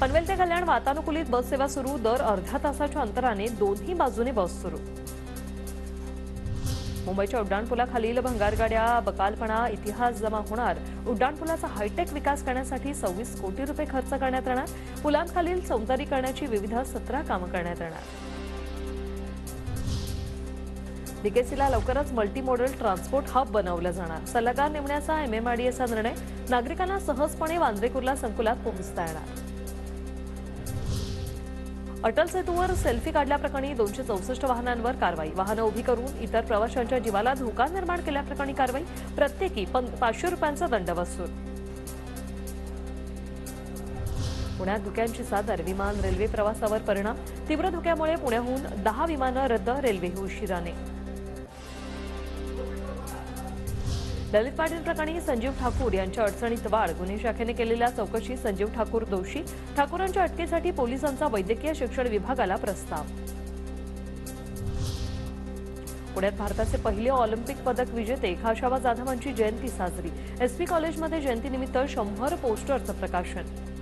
पनवेल ते कल्याण वातानुकूलित बस सेवा सुरू, दर अर्ध्या तासाच्या अंतराने दोन्ही बाजूने बस सुरू। मुंबईच्या उड्डाणपुलाखालील भंगारगाड्या बकालपणा इतिहास जमा होणार, उड्डाणपुलाचा हायटेक विकास करण्यासाठी 26 कोटी रुपये खर्च करण्यात येणार, पुलांखालील सौंदर्यीकरणाची विविध 17 कामं करण्यात येणार। डीकेसीला लवकरच मल्टी मॉडेल ट्रान्सपोर्ट हब बनवलं जाणार, सल्लागार नेमण्याचा एमएमआरडीएचा निर्णय, नागरिकांना सहजपणे वांद्रे कुर्ला संकुलात पोहोचता येणार। अटल सेतूवर सेल्फी काढल्याप्रकरणी 264 वाहनांवर कारवाई, वाहनं उभी करून इतर प्रवाशांच्या जीवाला धोका निर्माण केल्याप्रकरणी कारवाई, प्रत्येकी 500 रुपयांचा दंड वसूल। पुण्यात धुक्यांची सादर, विमान रेल्वे प्रवासावर परिणाम, तीव्र धुक्यामुळे पुण्याहून 10 विमानं रद्द, रेल्वेही उशिराने। ललित पाटील प्रकरणी संजीव ठाकूर यांच्या अडचणीत वाढ, गुन्हे शाखेने केलेल्या चौकशीत संजीव ठाकूर दोषी, ठाकूरांच्या अटकेसाठी पोलिसांचा वैद्यकीय शिक्षण विभागाला प्रस्ताव। पुण्यात भारताचे पहिले ऑलिम्पिक पदक विजेते खाशाबा जाधवांची जयंती साजरी, एसपी कॉलेजमध्ये जयंतीनिमित्त 100 पोस्टरचं प्रकाशन।